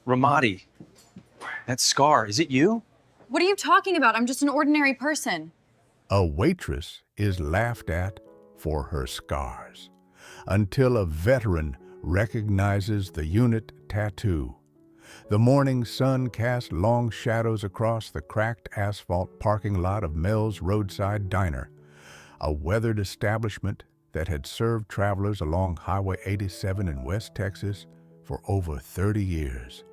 Ramadi, that scar, is it you? What are you talking about? I'm just an ordinary person. A waitress is laughed at for her scars until a veteran recognizes the unit tattoo. The morning sun cast long shadows across the cracked asphalt parking lot of Mel's Roadside Diner, a weathered establishment that had served travelers along Highway 87 in West Texas for over 30 years.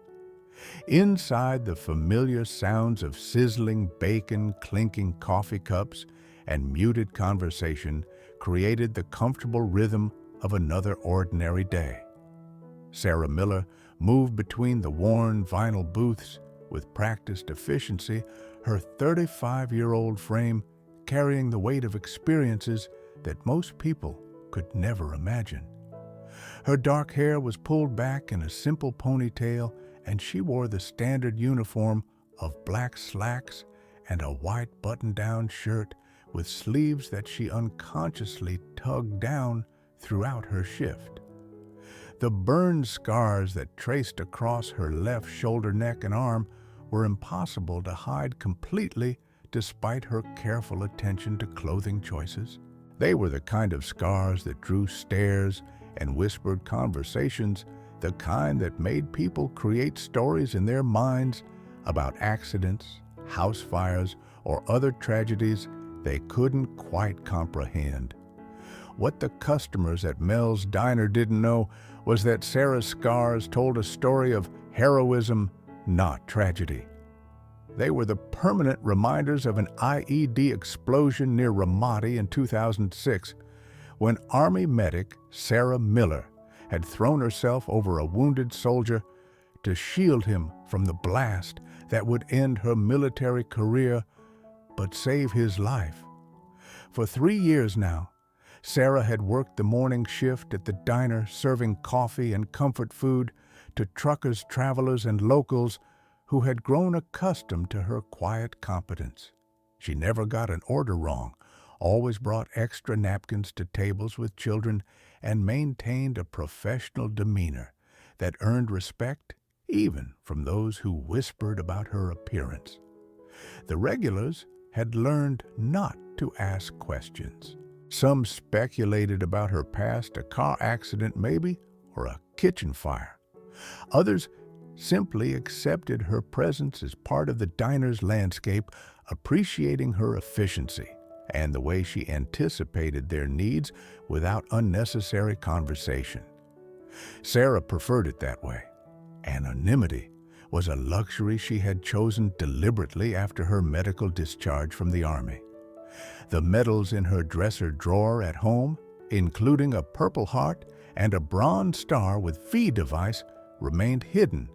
Inside, the familiar sounds of sizzling bacon, clinking coffee cups, and muted conversation created the comfortable rhythm of another ordinary day. Sarah Miller moved between the worn vinyl booths with practiced efficiency, her 35-year-old frame carrying the weight of experiences that most people could never imagine. Her dark hair was pulled back in a simple ponytail, and she wore the standard uniform of black slacks and a white button-down shirt with sleeves that she unconsciously tugged down throughout her shift. The burn scars that traced across her left shoulder, neck, and arm were impossible to hide completely despite her careful attention to clothing choices. They were the kind of scars that drew stares and whispered conversations, the kind that made people create stories in their minds about accidents, house fires, or other tragedies they couldn't quite comprehend. What the customers at Mel's Diner didn't know was that Sarah's scars told a story of heroism, not tragedy. They were the permanent reminders of an IED explosion near Ramadi in 2006, when Army medic Sarah Miller had thrown herself over a wounded soldier to shield him from the blast that would end her military career but save his life. For 3 years now, Sarah had worked the morning shift at the diner, serving coffee and comfort food to truckers, travelers, and locals who had grown accustomed to her quiet competence. She never got an order wrong, always brought extra napkins to tables with children, and maintained a professional demeanor that earned respect even from those who whispered about her appearance. The regulars had learned not to ask questions. Some speculated about her past, a car accident maybe, or a kitchen fire. Others simply accepted her presence as part of the diner's landscape, appreciating her efficiency and the way she anticipated their needs without unnecessary conversation. Sarah preferred it that way. Anonymity was a luxury she had chosen deliberately after her medical discharge from the Army. The medals in her dresser drawer at home, including a Purple Heart and a Bronze Star with V device, remained hidden,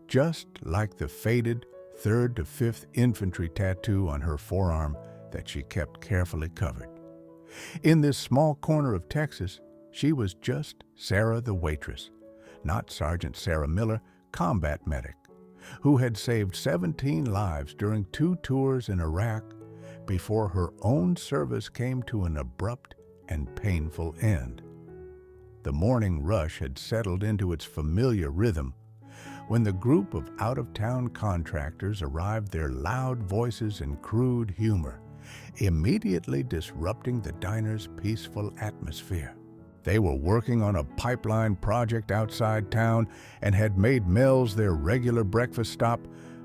just like the faded 3rd to 5th Infantry tattoo on her forearm that she kept carefully covered. In this small corner of Texas, she was just Sarah the waitress, not Sergeant Sarah Miller, combat medic, who had saved 17 lives during 2 tours in Iraq before her own service came to an abrupt and painful end. The morning rush had settled into its familiar rhythm when the group of out-of-town contractors arrived, their loud voices and crude humor immediately disrupting the diner's peaceful atmosphere. They were working on a pipeline project outside town and had made Mel's their regular breakfast stop,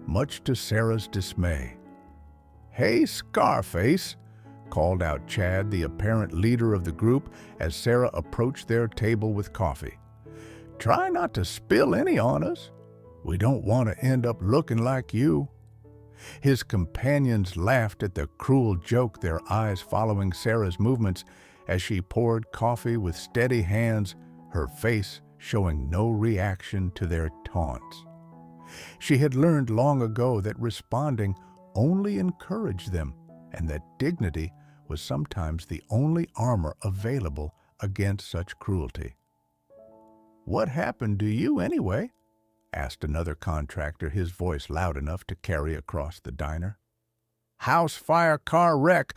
much to Sarah's dismay. "Hey, Scarface," called out Chad, the apparent leader of the group, as Sarah approached their table with coffee. "Try not to spill any on us. We don't want to end up looking like you." His companions laughed at the cruel joke, their eyes following Sarah's movements as she poured coffee with steady hands, her face showing no reaction to their taunts. She had learned long ago that responding only encouraged them, and that dignity was sometimes the only armor available against such cruelty. "What happened to you anyway?" asked another contractor, his voice loud enough to carry across the diner. "House fire, car wreck,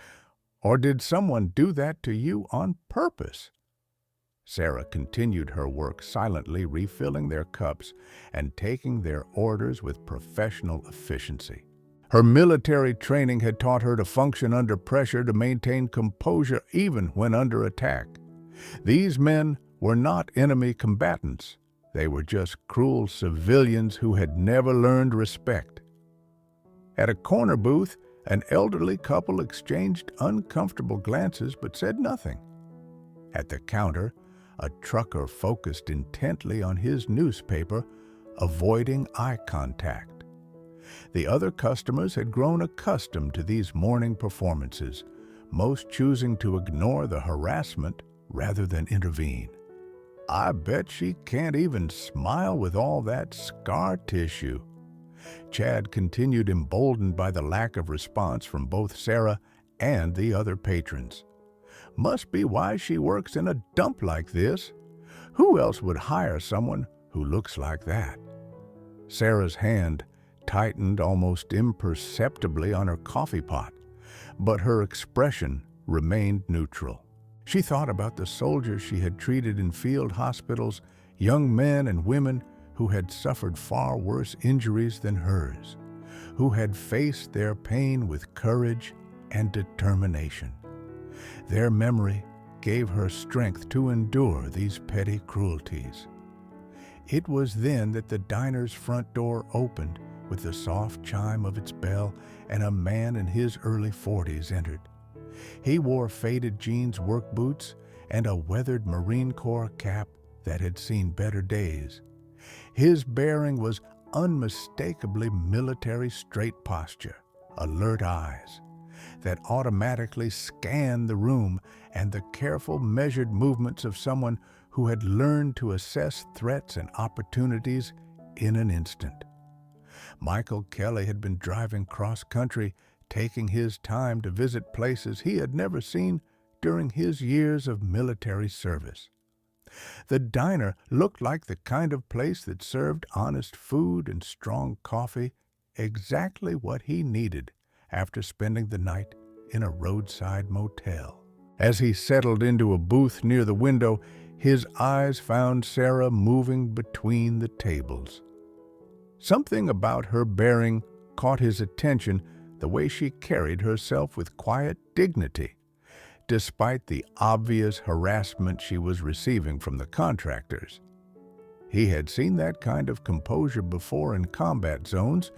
or did someone do that to you on purpose?" Sarah continued her work silently, refilling their cups and taking their orders with professional efficiency. Her military training had taught her to function under pressure, to maintain composure even when under attack. These men were not enemy combatants. They were just cruel civilians who had never learned respect. At a corner booth, an elderly couple exchanged uncomfortable glances but said nothing. At the counter, a trucker focused intently on his newspaper, avoiding eye contact. The other customers had grown accustomed to these morning performances, most choosing to ignore the harassment rather than intervene. "I bet she can't even smile with all that scar tissue." Chad continued, emboldened by the lack of response from both Sarah and the other patrons. "Must be why she works in a dump like this. Who else would hire someone who looks like that?" Sarah's hand tightened almost imperceptibly on her coffee pot, but her expression remained neutral. She thought about the soldiers she had treated in field hospitals, young men and women who had suffered far worse injuries than hers, who had faced their pain with courage and determination. Their memory gave her strength to endure these petty cruelties. It was then that the diner's front door opened with the soft chime of its bell, and a man in his early 40s entered. He wore faded jeans work boots and a weathered Marine Corps cap that had seen better days. His bearing was unmistakably military, straight posture, alert eyes that automatically scanned the room, and the careful, measured movements of someone who had learned to assess threats and opportunities in an instant. Michael Kelly had been driving cross-country, taking his time to visit places he had never seen during his years of military service. The diner looked like the kind of place that served honest food and strong coffee, exactly what he needed after spending the night in a roadside motel. As he settled into a booth near the window, his eyes found Sarah moving between the tables. Something about her bearing caught his attention, the way she carried herself with quiet dignity, despite the obvious harassment she was receiving from the contractors. He had seen that kind of composure before in combat zones,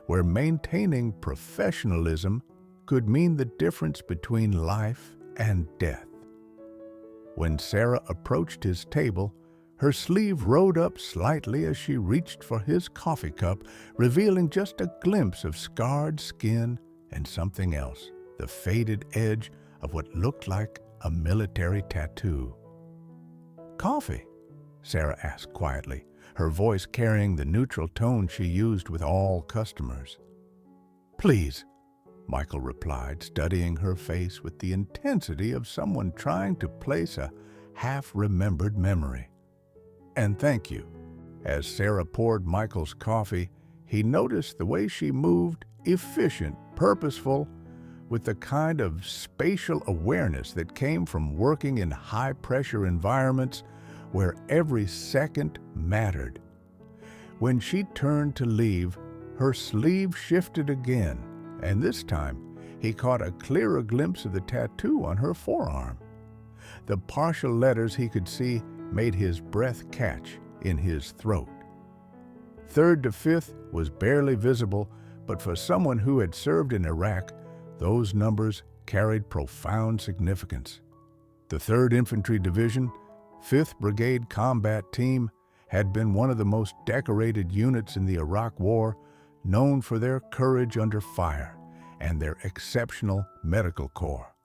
where maintaining professionalism could mean the difference between life and death. When Sarah approached his table, her sleeve rolled up slightly as she reached for his coffee cup, revealing just a glimpse of scarred skin and something else, the faded edge of what looked like a military tattoo. "Coffee?" Sarah asked quietly, her voice carrying the neutral tone she used with all customers. "Please," Michael replied, studying her face with the intensity of someone trying to place a half-remembered memory. "And thank you." As Sarah poured Michael's coffee, he noticed the way she moved, efficient, purposeful, with the kind of spatial awareness that came from working in high-pressure environments where every second mattered. When she turned to leave, her sleeve shifted again, and this time he caught a clearer glimpse of the tattoo on her forearm. The partial letters he could see made his breath catch in his throat. 3rd to 5th was barely visible, but for someone who had served in Iraq, those numbers carried profound significance. The 3rd Infantry Division, 5th Brigade Combat Team, had been one of the most decorated units in the Iraq War, known for their courage under fire and their exceptional medical corps.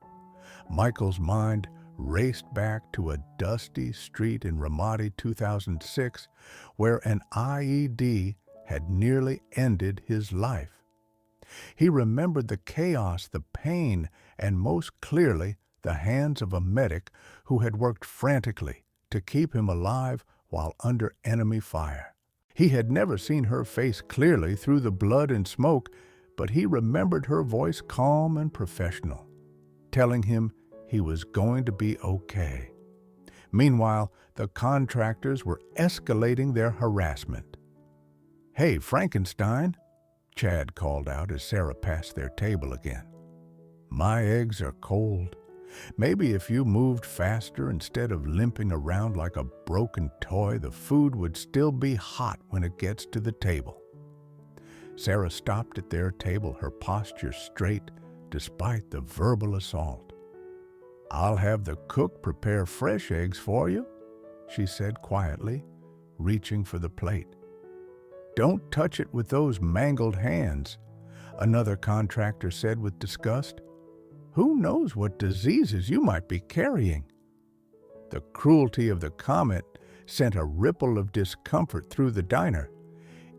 Michael's mind raced back to a dusty street in Ramadi 2006, where an IED had nearly ended his life. He remembered the chaos, the pain, and most clearly, the hands of a medic who had worked frantically to keep him alive while under enemy fire. He had never seen her face clearly through the blood and smoke, but he remembered her voice calm and professional, telling him he was going to be okay. Meanwhile, the contractors were escalating their harassment. "Hey, Frankenstein," Chad called out as Sarah passed their table again. "My eggs are cold. Maybe if you moved faster instead of limping around like a broken toy, the food would still be hot when it gets to the table." Sarah stopped at their table, her posture straight despite the verbal assault. "I'll have the cook prepare fresh eggs for you," she said quietly, reaching for the plate. "Don't touch it with those mangled hands," another contractor said with disgust. "Who knows what diseases you might be carrying?" The cruelty of the comment sent a ripple of discomfort through the diner.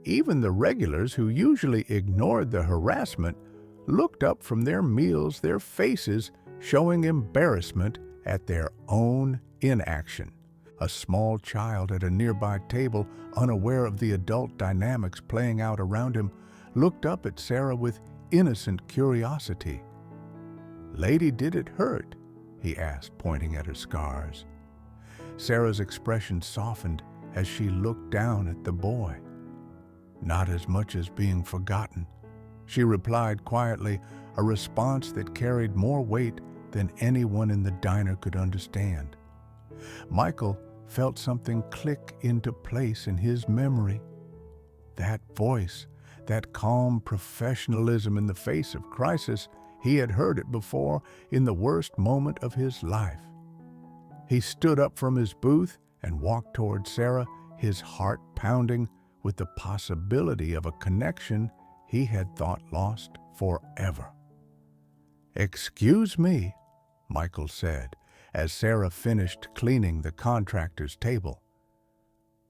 Even the regulars, who usually ignored the harassment, looked up from their meals, their faces showing embarrassment at their own inaction. A small child at a nearby table, unaware of the adult dynamics playing out around him, looked up at Sarah with innocent curiosity. "Lady, did it hurt?" he asked, pointing at her scars. Sarah's expression softened as she looked down at the boy. "Not as much as being forgotten," she replied quietly, a response that carried more weight than anyone in the diner could understand. Michael felt something click into place in his memory. That voice, that calm professionalism in the face of crisis, he had heard it before in the worst moment of his life. He stood up from his booth and walked toward Sarah, his heart pounding with the possibility of a connection he had thought lost forever. "Excuse me," Michael said, as Sarah finished cleaning the contractor's table.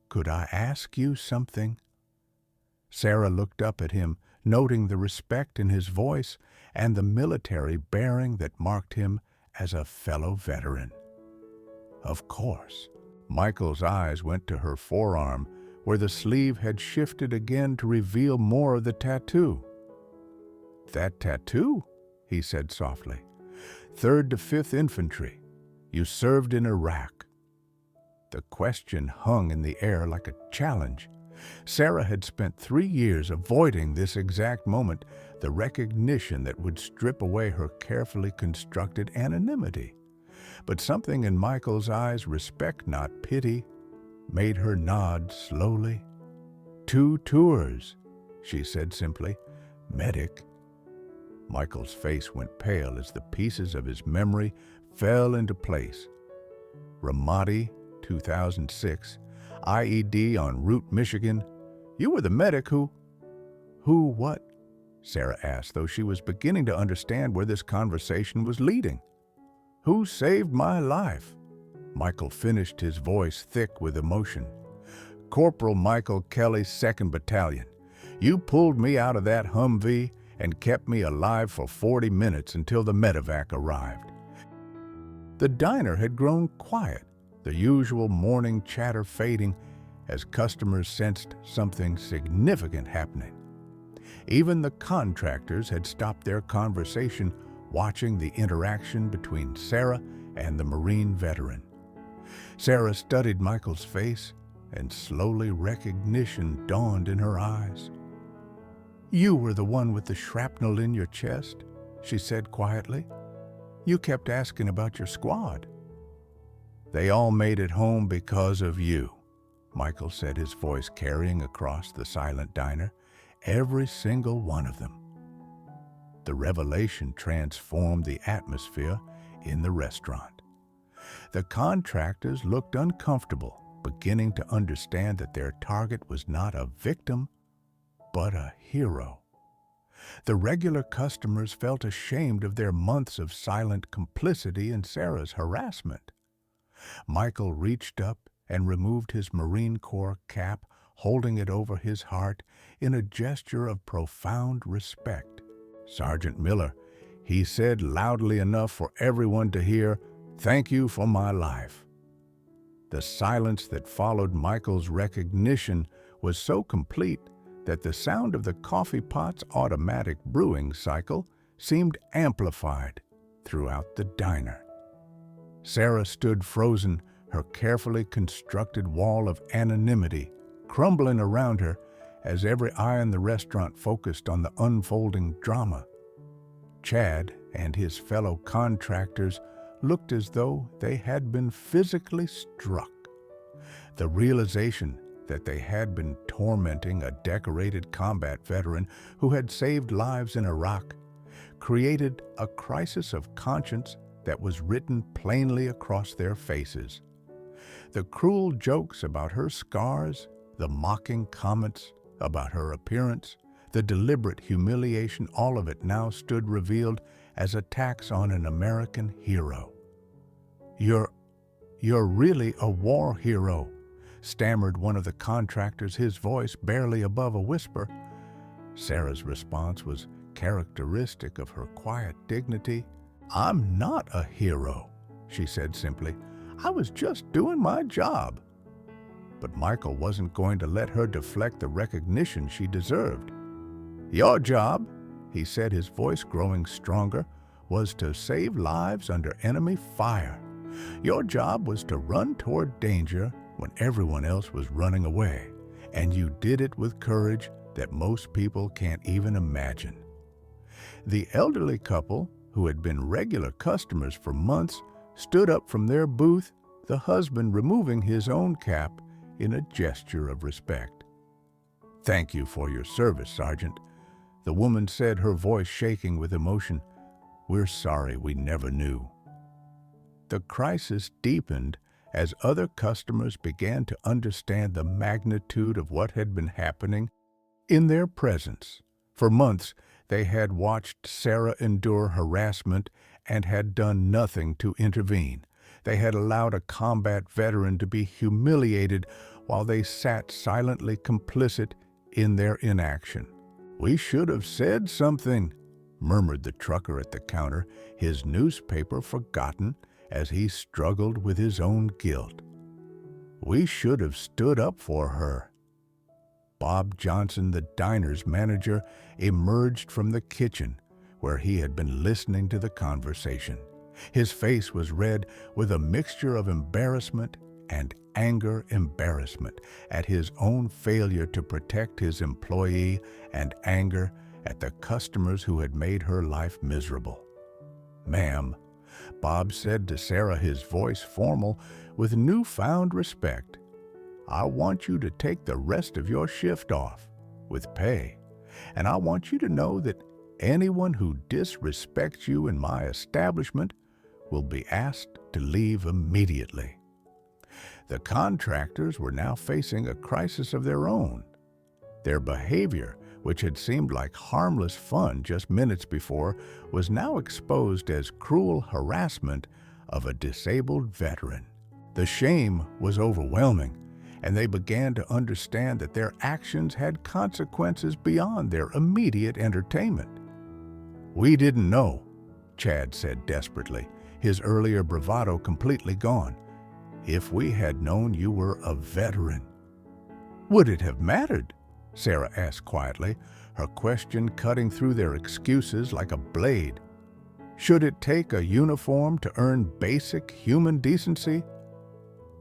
"Could I ask you something?" Sarah looked up at him, noting the respect in his voice and the military bearing that marked him as a fellow veteran. "Of course." Michael's eyes went to her forearm, where the sleeve had shifted again to reveal more of the tattoo. "That tattoo?" he said softly. "3rd to 5th Infantry. You served in Iraq." The question hung in the air like a challenge. Sarah had spent 3 years avoiding this exact moment, the recognition that would strip away her carefully constructed anonymity. But something in Michael's eyes, respect not pity, made her nod slowly. "2 tours," she said simply. "Medic." Michael's face went pale as the pieces of his memory fell into place. Ramadi, 2006, IED en route Michigan. "You were the medic who—" "Who what?" Sarah asked, though she was beginning to understand where this conversation was leading. "Who saved my life?" Michael finished, his voice thick with emotion. "Corporal Michael Kelly, 2nd Battalion. You pulled me out of that Humvee and kept me alive for 40 minutes until the medevac arrived." The diner had grown quiet, the usual morning chatter fading as customers sensed something significant happening. Even the contractors had stopped their conversation, watching the interaction between Sarah and the Marine veteran. Sarah studied Michael's face, and slowly recognition dawned in her eyes. "You were the one with the shrapnel in your chest," she said quietly. "You kept asking about your squad." "They all made it home because of you," Michael said, his voice carrying across the silent diner. "Every single one of them." The revelation transformed the atmosphere in the restaurant. The contractors looked uncomfortable, beginning to understand that their target was not a victim, but a hero. The regular customers felt ashamed of their months of silent complicity in Sarah's harassment. Michael reached up and removed his Marine Corps cap, holding it over his heart in a gesture of profound respect. "Sergeant Miller," he said loudly enough for everyone to hear, "thank you for my life." The silence that followed Michael's recognition was so complete that the sound of the coffee pot's automatic brewing cycle seemed amplified throughout the diner. Sarah stood frozen, her carefully constructed wall of anonymity crumbling around her as every eye in the restaurant focused on the unfolding drama. Chad and his fellow contractors looked as though they had been physically struck. The realization that they had been tormenting a decorated combat veteran who had saved lives in Iraq created a crisis of conscience that was written plainly across their faces. The cruel jokes about her scars, the mocking comments about her appearance, the deliberate humiliation, all of it now stood revealed as attacks on an American hero. You're really a war hero," stammered one of the contractors, his voice barely above a whisper. Sarah's response was characteristic of her quiet dignity. "I'm not a hero," she said simply. "I was just doing my job." But Michael wasn't going to let her deflect the recognition she deserved. "Your job," he said, his voice growing stronger, "was to save lives under enemy fire. Your job was to run toward danger when everyone else was running away, and you did it with courage that most people can't even imagine." The elderly couple, who had been regular customers for months, stood up from their booth, the husband removing his own cap in a gesture of respect. "Thank you for your service, Sergeant," the woman said, her voice shaking with emotion. "We're sorry we never knew." The crisis deepened as other customers began to understand the magnitude of what had been happening in their presence. For months, they had watched Sarah endure harassment and had done nothing to intervene. They had allowed a combat veteran to be humiliated while they sat silently complicit in their inaction. "We should have said something," murmured the trucker at the counter, his newspaper forgotten as he struggled with his own guilt. "We should have stood up for her." Bob Johnson, the diner's manager, emerged from the kitchen where he had been listening to the conversation. His face was red with a mixture of embarrassment and embarrassment at his own failure to protect his employee and anger at the customers who had made her life miserable. "Ma'am," Bob said to Sarah, his voice formal with newfound respect, "I want you to take the rest of your shift off with pay, and I want you to know that anyone who disrespects you in my establishment will be asked to leave immediately." The contractors were now facing a crisis of their own. Their behavior, which had seemed like harmless fun just minutes before, was now exposed as cruel harassment of a disabled veteran. The shame was overwhelming, and they began to understand that their actions had consequences beyond their immediate entertainment. "We didn't know," Chad said desperately, his earlier bravado completely gone. "If we had known you were a veteran." "Would it have mattered?" Sarah asked quietly, her question cutting through their excuses like a blade. "Should it take a uniform to earn basic human decency?"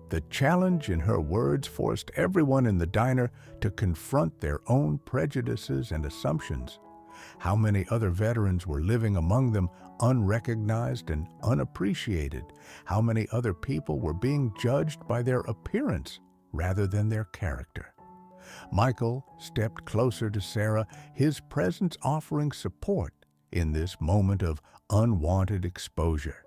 The challenge in her words forced everyone in the diner to confront their own prejudices and assumptions. How many other veterans were living among them unrecognized and unappreciated? How many other people were being judged by their appearance rather than their character? Michael stepped closer to Sarah, his presence offering support in this moment of unwanted exposure.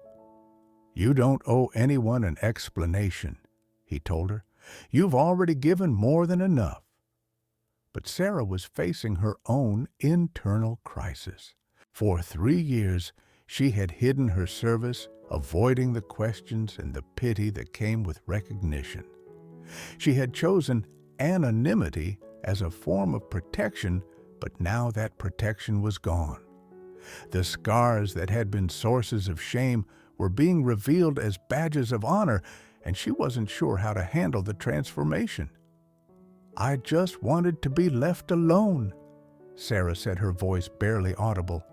"You don't owe anyone an explanation," he told her. "You've already given more than enough." But Sarah was facing her own internal crisis. For 3 years, she had hidden her service, avoiding the questions and the pity that came with recognition. She had chosen anonymity as a form of protection, but now that protection was gone. The scars that had been sources of shame were being revealed as badges of honor, and she wasn't sure how to handle the transformation. "I just wanted to be left alone," Sarah said, her voice barely audible.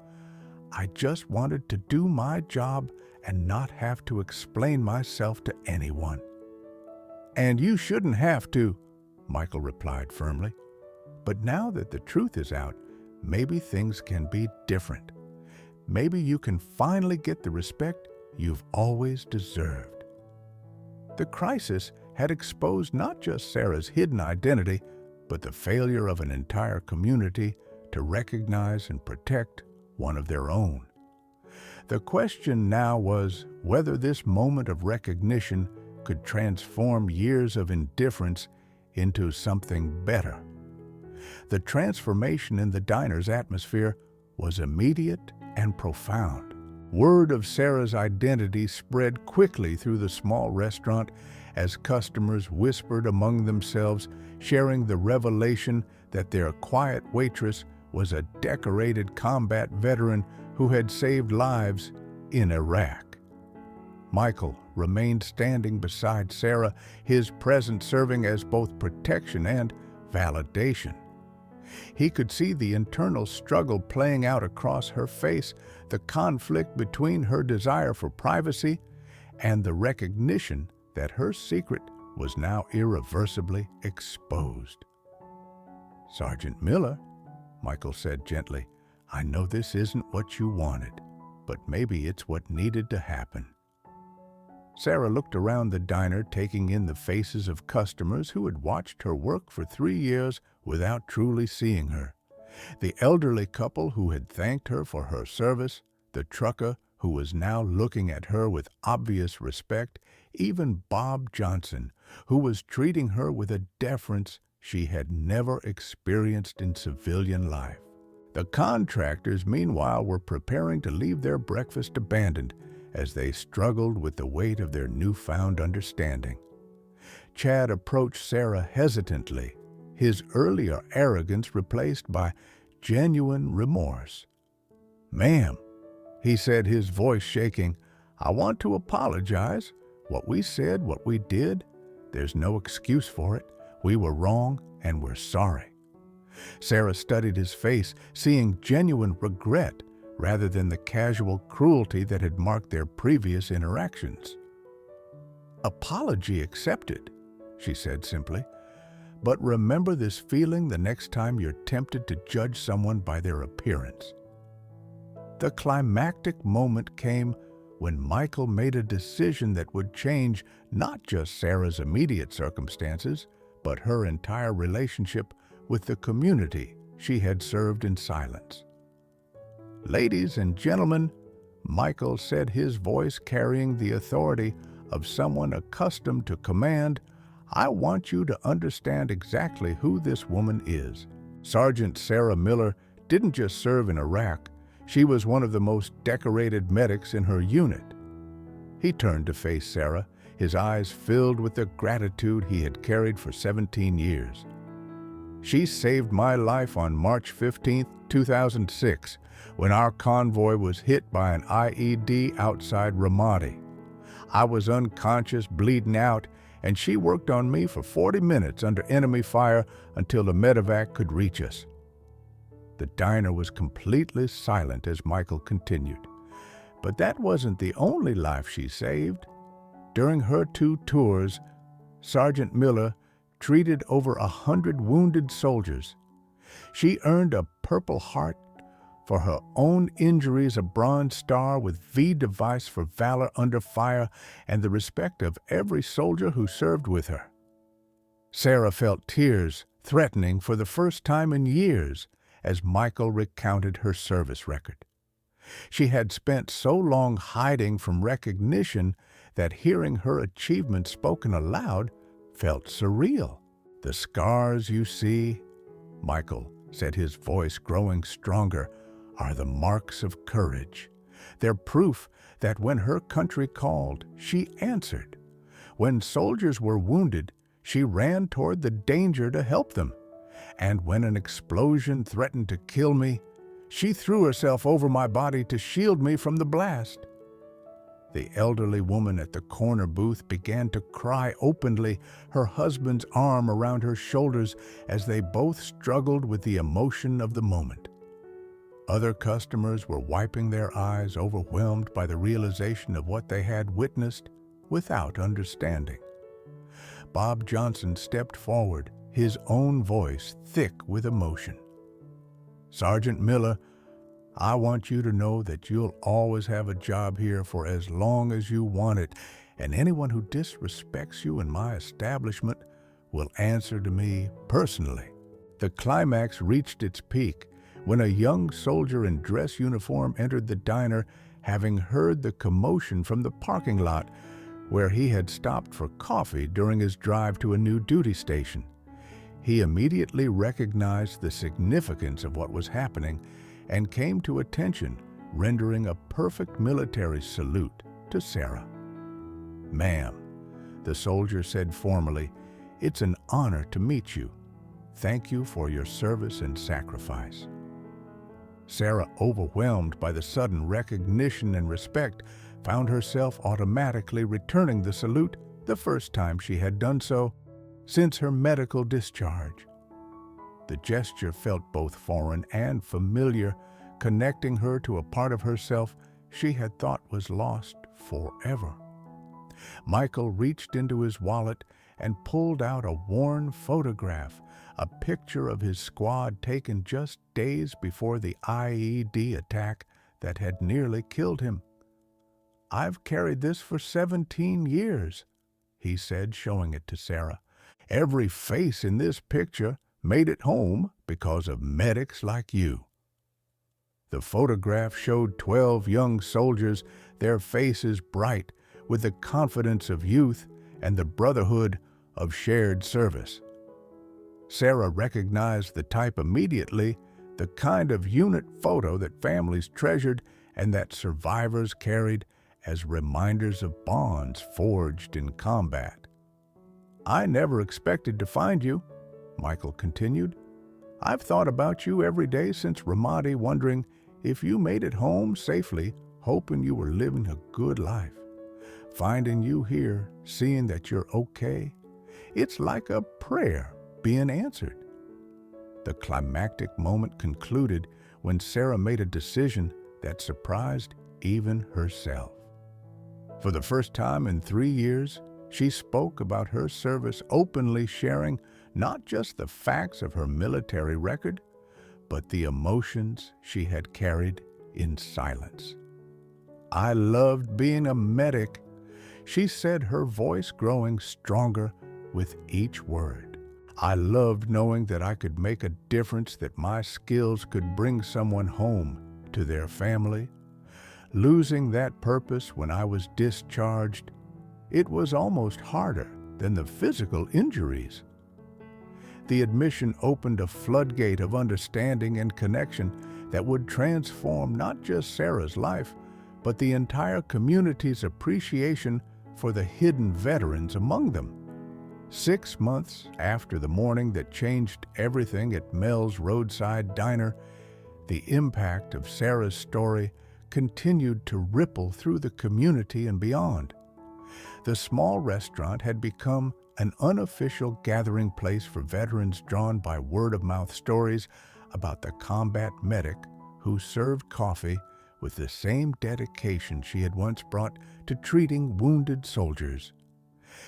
"I just wanted to do my job and not have to explain myself to anyone." And you shouldn't have to, Michael replied firmly. But now that the truth is out, maybe things can be different. Maybe you can finally get the respect you've always deserved. The crisis had exposed not just Sarah's hidden identity, but the failure of an entire community to recognize and protect one of their own. The question now was whether this moment of recognition could transform years of indifference into something better. The transformation in the diner's atmosphere was immediate and profound. Word of Sarah's identity spread quickly through the small restaurant as customers whispered among themselves, sharing the revelation that their quiet waitress was a decorated combat veteran who had saved lives in Iraq. Michael remained standing beside Sarah, his presence serving as both protection and validation. He could see the internal struggle playing out across her face, the conflict between her desire for privacy and the recognition that her secret was now irreversibly exposed. "Sergeant Miller," Michael said gently, "I know this isn't what you wanted, but maybe it's what needed to happen." Sarah looked around the diner, taking in the faces of customers who had watched her work for 3 years without truly seeing her. The elderly couple who had thanked her for her service, the trucker who was now looking at her with obvious respect, even Bob Johnson, who was treating her with a deference she had never experienced in civilian life. The contractors, meanwhile, were preparing to leave their breakfast abandoned as they struggled with the weight of their newfound understanding. Chad approached Sarah hesitantly, his earlier arrogance replaced by genuine remorse. "Ma'am," he said, his voice shaking, "I want to apologize. What we said, what we did, there's no excuse for it. We were wrong and we're sorry." Sarah studied his face, seeing genuine regret rather than the casual cruelty that had marked their previous interactions. "Apology accepted," she said simply. "But remember this feeling the next time you're tempted to judge someone by their appearance." The climactic moment came when Michael made a decision that would change not just Sarah's immediate circumstances, but her entire relationship with the community she had served in silence. "Ladies and gentlemen," Michael said, his voice carrying the authority of someone accustomed to command, "I want you to understand exactly who this woman is. Sergeant Sarah Miller didn't just serve in Iraq. She was one of the most decorated medics in her unit." He turned to face Sarah, his eyes filled with the gratitude he had carried for 17 years. "She saved my life on March 15, 2006, when our convoy was hit by an IED outside Ramadi. I was unconscious, bleeding out, and she worked on me for 40 minutes under enemy fire until the medevac could reach us." The diner was completely silent as Michael continued. But that wasn't the only life she saved. During her 2 tours, Sergeant Miller treated over 100 wounded soldiers. She earned a Purple Heart for her own injuries, a Bronze Star with V device for valor under fire, and the respect of every soldier who served with her. Sarah felt tears threatening for the first time in years as Michael recounted her service record. She had spent so long hiding from recognition that hearing her achievements spoken aloud felt surreal. "The scars you see," Michael said, his voice growing stronger, "are the marks of courage. They're proof that when her country called, she answered. When soldiers were wounded, she ran toward the danger to help them. And when an explosion threatened to kill me, she threw herself over my body to shield me from the blast." The elderly woman at the corner booth began to cry openly, her husband's arm around her shoulders as they both struggled with the emotion of the moment. Other customers were wiping their eyes, overwhelmed by the realization of what they had witnessed without understanding. Bob Johnson stepped forward, his own voice thick with emotion. "Sergeant Miller, I want you to know that you'll always have a job here for as long as you want it, and anyone who disrespects you in my establishment will answer to me personally." The climax reached its peak when a young soldier in dress uniform entered the diner, having heard the commotion from the parking lot where he had stopped for coffee during his drive to a new duty station. He immediately recognized the significance of what was happening and came to attention, rendering a perfect military salute to Sarah. "Ma'am," the soldier said formally, "it's an honor to meet you. Thank you for your service and sacrifice." Sarah, overwhelmed by the sudden recognition and respect, found herself automatically returning the salute, the first time she had done so since her medical discharge. The gesture felt both foreign and familiar, connecting her to a part of herself she had thought was lost forever. Michael reached into his wallet and pulled out a worn photograph, a picture of his squad taken just days before the IED attack that had nearly killed him. "I've carried this for 17 years, he said, showing it to Sarah. "Every face in this picture made it home because of medics like you." The photograph showed 12 young soldiers, their faces bright with the confidence of youth and the brotherhood of shared service. Sarah recognized the type immediately, the kind of unit photo that families treasured and that survivors carried as reminders of bonds forged in combat. "I never expected to find you," Michael continued. "I've thought about you every day since Ramadi, wondering if you made it home safely, hoping you were living a good life. Finding you here, seeing that you're okay, it's like a prayer being answered." The climactic moment concluded when Sarah made a decision that surprised even herself. For the first time in 3 years, she spoke about her service, openly sharing not just the facts of her military record, but the emotions she had carried in silence. "I loved being a medic," she said, her voice growing stronger with each word. "I loved knowing that I could make a difference, that my skills could bring someone home to their family. Losing that purpose when I was discharged, it was almost harder than the physical injuries." The admission opened a floodgate of understanding and connection that would transform not just Sarah's life, but the entire community's appreciation for the hidden veterans among them. 6 months after the morning that changed everything at Mel's Roadside Diner, the impact of Sarah's story continued to ripple through the community and beyond. The small restaurant had become an unofficial gathering place for veterans drawn by word-of-mouth stories about the combat medic who served coffee with the same dedication she had once brought to treating wounded soldiers.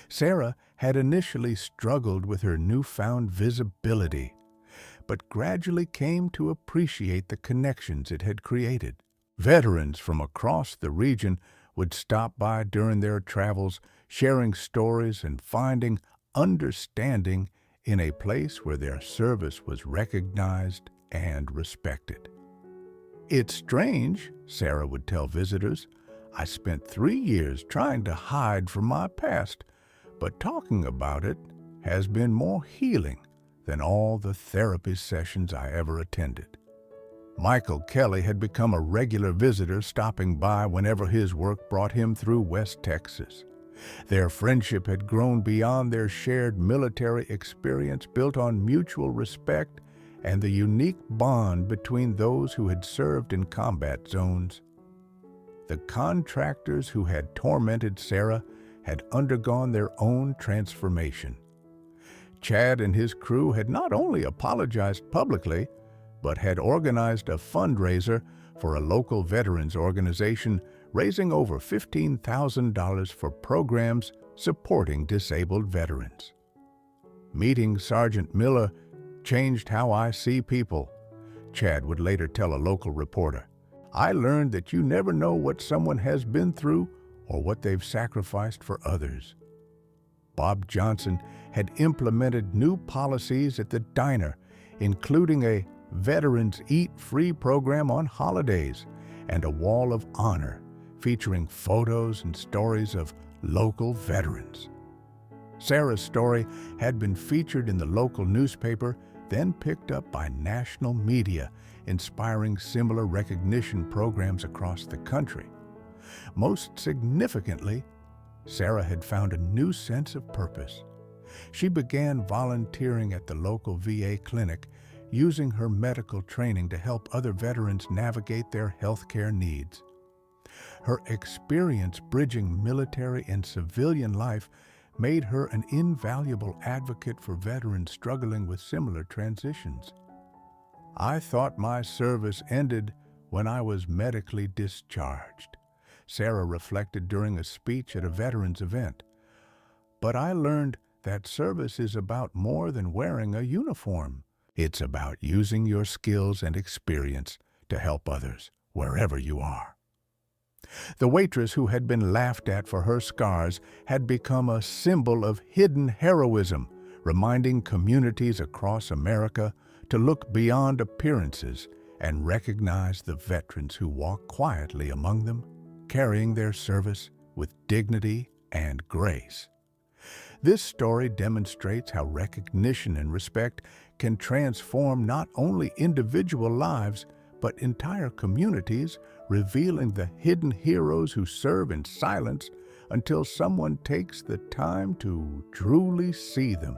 Sarah had initially struggled with her newfound visibility, but gradually came to appreciate the connections it had created. Veterans from across the region would stop by during their travels, sharing stories and finding understanding in a place where their service was recognized and respected. "It's strange," Sarah would tell visitors. "I spent 3 years trying to hide from my past, but talking about it has been more healing than all the therapy sessions I ever attended." Michael Kelly had become a regular visitor, stopping by whenever his work brought him through West Texas. Their friendship had grown beyond their shared military experience, built on mutual respect and the unique bond between those who had served in combat zones. The contractors who had tormented Sarah had undergone their own transformation. Chad and his crew had not only apologized publicly, but had organized a fundraiser for a local veterans organization, raising over $15,000 for programs supporting disabled veterans. Meeting Sergeant Miller changed how I see people, Chad would later tell a local reporter. I learned that you never know what someone has been through or what they've sacrificed for others. Bob Johnson had implemented new policies at the diner, including a Veterans Eat Free program on holidays and a wall of honor featuring photos and stories of local veterans. Sarah's story had been featured in the local newspaper, then picked up by national media, inspiring similar recognition programs across the country. Most significantly, Sarah had found a new sense of purpose. She began volunteering at the local VA clinic, using her medical training to help other veterans navigate their healthcare needs. Her experience bridging military and civilian life made her an invaluable advocate for veterans struggling with similar transitions. I thought my service ended when I was medically discharged, Sarah reflected during a speech at a veterans event. But I learned that service is about more than wearing a uniform. It's about using your skills and experience to help others wherever you are. The waitress who had been laughed at for her scars had become a symbol of hidden heroism, reminding communities across America to look beyond appearances and recognize the veterans who walk quietly among them, carrying their service with dignity and grace. This story demonstrates how recognition and respect can transform not only individual lives, but entire communities, revealing the hidden heroes who serve in silence until someone takes the time to truly see them.